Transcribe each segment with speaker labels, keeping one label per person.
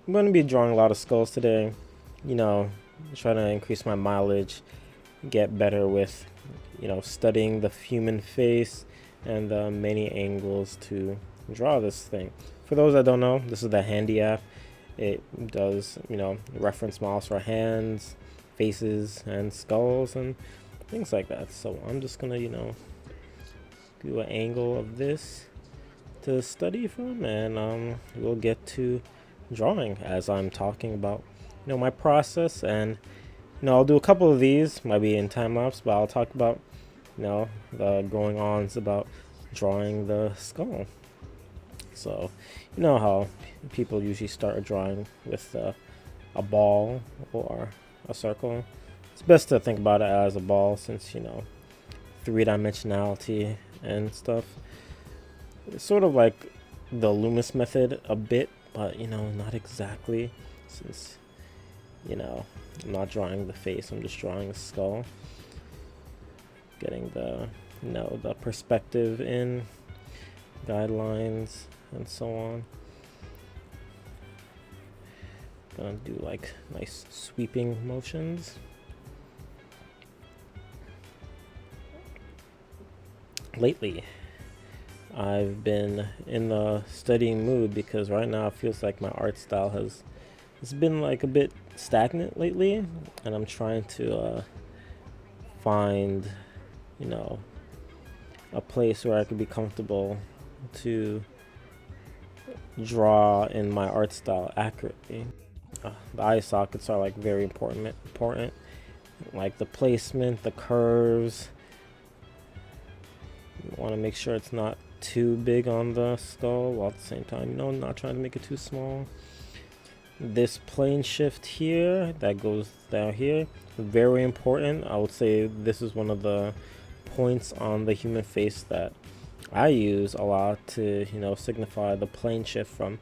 Speaker 1: I'm going to be drawing a lot of skulls today. You know, trying to increase my mileage, get better with, studying the human face and the many angles to draw this thing. For those that don't know, this is the Handy app. It does, reference models for hands, faces, and skulls, and things like that. So I'm just gonna, do an angle of this to study from, and we'll get to drawing as I'm talking about, my process. And I'll do a couple of these, might be in time lapse, but I'll talk about, the going ons about drawing the skull. So, you know how people usually start a drawing with a ball or a circle. It's best to think about it as a ball, since, three-dimensionality and stuff. It's sort of like the Loomis method a bit, but, not exactly, since, I'm not drawing the face, I'm just drawing a skull. Getting the, the perspective in, guidelines, and so on. Gonna do like nice sweeping motions. Lately, I've been in the studying mood because right now it feels like my art style it's been like a bit stagnant lately, and I'm trying to find, a place where I could be comfortable to draw in my art style accurately. The eye sockets are like very important. Like the placement, the curves. You want to make sure it's not too big on the skull, while at the same time, not trying to make it too small. This plane shift here that goes down here, very important. I would say this is one of the points on the human face that I use a lot to, signify the plane shift from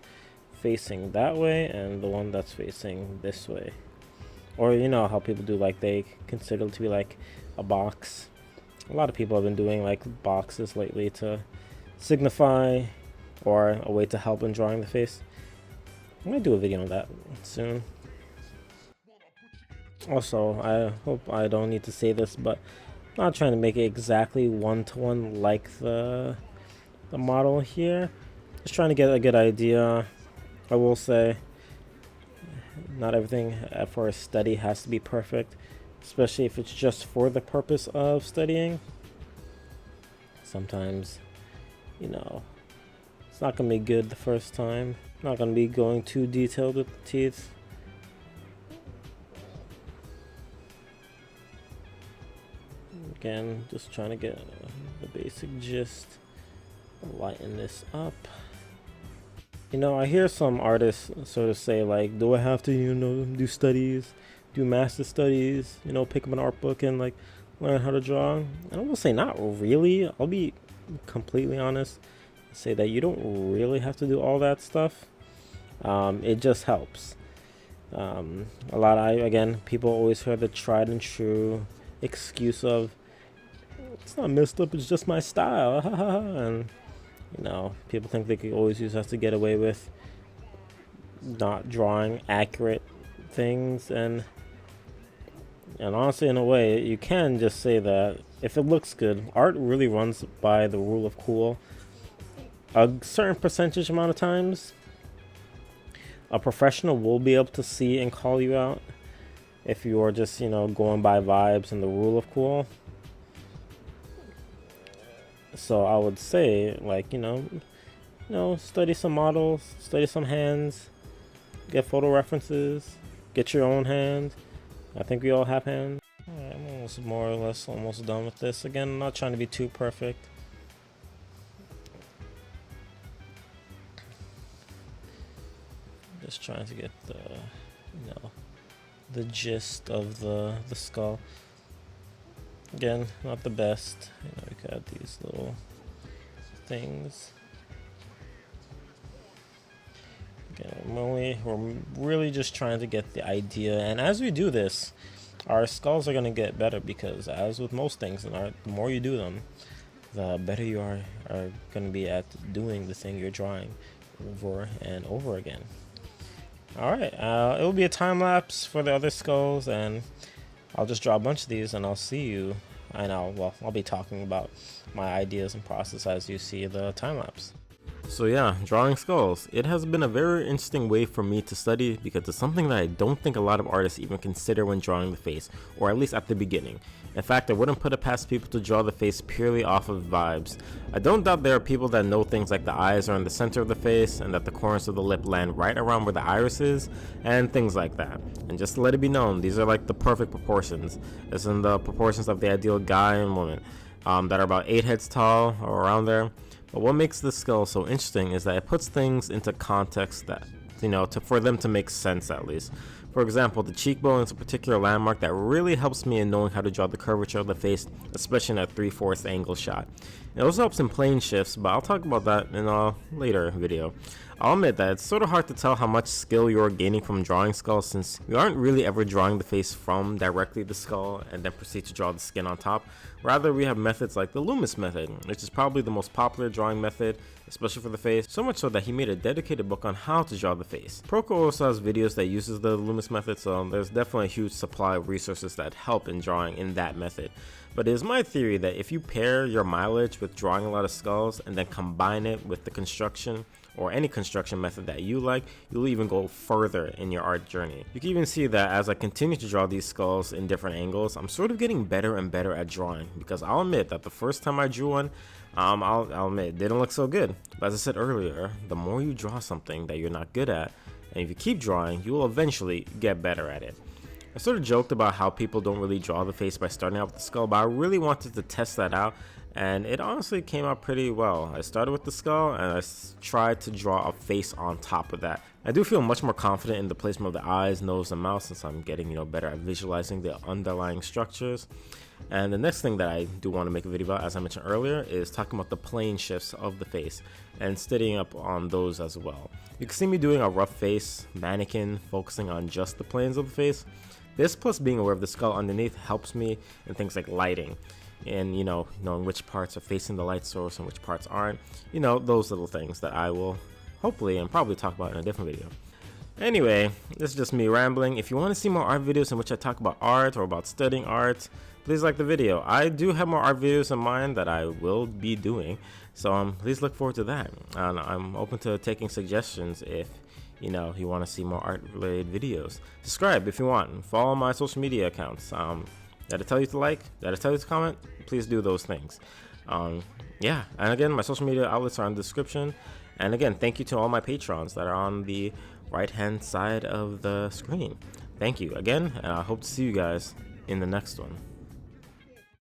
Speaker 1: facing that way and the one that's facing this way. Or how people do, like they consider it to be like a box. A lot of people have been doing like boxes lately to signify, or a way to help in drawing the face. I'm gonna do a video on that soon. Also, I hope I don't need to say this, but I'm not trying to make it exactly one-to-one like the model here. Just trying to get a good idea. I will say, not everything for a study has to be perfect, especially if it's just for the purpose of studying. Sometimes, it's not gonna be good the first time. Not gonna be going too detailed with the teeth. Again, just trying to get the basic gist. Lighten this up. I hear some artists sort of say, like, do I have to, do studies, do master studies, pick up an art book and, like, learn how to draw? And I will say not really. I'll be completely honest and say that you don't really have to do all that stuff. It just helps. Again, people always hear the tried and true excuse of, it's not messed up, it's just my style. And people think they could always use that to get away with not drawing accurate things, and honestly, in a way, you can just say that if it looks good, art really runs by the rule of cool. A certain percentage amount of times, a professional will be able to see and call you out if you're just, going by vibes and the rule of cool. So I would say, like, study some models, study some hands, get photo references, get your own hand. I think we all have hands. Alright, I'm almost more or less almost done with this. Again, I'm not trying to be too perfect. Just trying to get the, the gist of the skull. Again, not the best. We got these little things. Again, we're really just trying to get the idea, and as we do this, our skulls are going to get better, because as with most things in art, the more you do them, the better you are going to be at doing the thing you're drawing over and over again. Alright, it will be a time lapse for the other skulls, and I'll just draw a bunch of these and I'll see you. I'll be talking about my ideas and process as you see the time lapse. So yeah, drawing skulls. It has been a very interesting way for me to study because it's something that I don't think a lot of artists even consider when drawing the face, or at least at the beginning. In fact, I wouldn't put it past people to draw the face purely off of vibes. I don't doubt there are people that know things like the eyes are in the center of the face and that the corners of the lip land right around where the iris is, and things like that. And just to let it be known, these are like the perfect proportions. It's in the proportions of the ideal guy and woman that are about 8 heads tall or around there. But what makes this skull so interesting is that it puts things into context that, for them to make sense at least. For example, the cheekbone is a particular landmark that really helps me in knowing how to draw the curvature of the face, especially in a 3/4 angle shot. It also helps in plane shifts, but I'll talk about that in a later video. I'll admit that it's sort of hard to tell how much skill you're gaining from drawing skulls since you aren't really ever drawing the face from directly the skull and then proceed to draw the skin on top. Rather, we have methods like the Loomis method, which is probably the most popular drawing method, especially for the face, so much so that he made a dedicated book on how to draw the face. Procreate also has videos that uses the Loomis method, so there's definitely a huge supply of resources that help in drawing in that method. But it is my theory that if you pair your mileage with drawing a lot of skulls and then combine it with the construction or any construction method that you like, you'll even go further in your art journey. You can even see that as I continue to draw these skulls in different angles, I'm sort of getting better and better at drawing, because I'll admit that the first time I drew one, I'll admit it didn't look so good. But as I said earlier, the more you draw something that you're not good at, and if you keep drawing, you will eventually get better at it. I sort of joked about how people don't really draw the face by starting out with the skull, but I really wanted to test that out, and it honestly came out pretty well. I started with the skull and I tried to draw a face on top of that. I do feel much more confident in the placement of the eyes, nose, and mouth since I'm getting better at visualizing the underlying structures. And the next thing that I do want to make a video about, as I mentioned earlier, is talking about the plane shifts of the face and studying up on those as well. You can see me doing a rough face mannequin, focusing on just the planes of the face. This plus being aware of the skull underneath helps me in things like lighting and knowing which parts are facing the light source and which parts aren't, those little things that I will hopefully and probably talk about in a different video. Anyway, this is just me rambling. If you want to see more art videos in which I talk about art or about studying art, please like the video. I do have more art videos in mind that I will be doing, so please look forward to that. And I'm open to taking suggestions if you want to see more art related videos. Subscribe if you want. Follow my social media accounts. Did I tell you to like? Did I tell you to comment? Please do those things. Yeah, and again, my social media outlets are in the description. And again, thank you to all my patrons that are on the right hand side of the screen. Thank you again, and I hope to see you guys in the next one.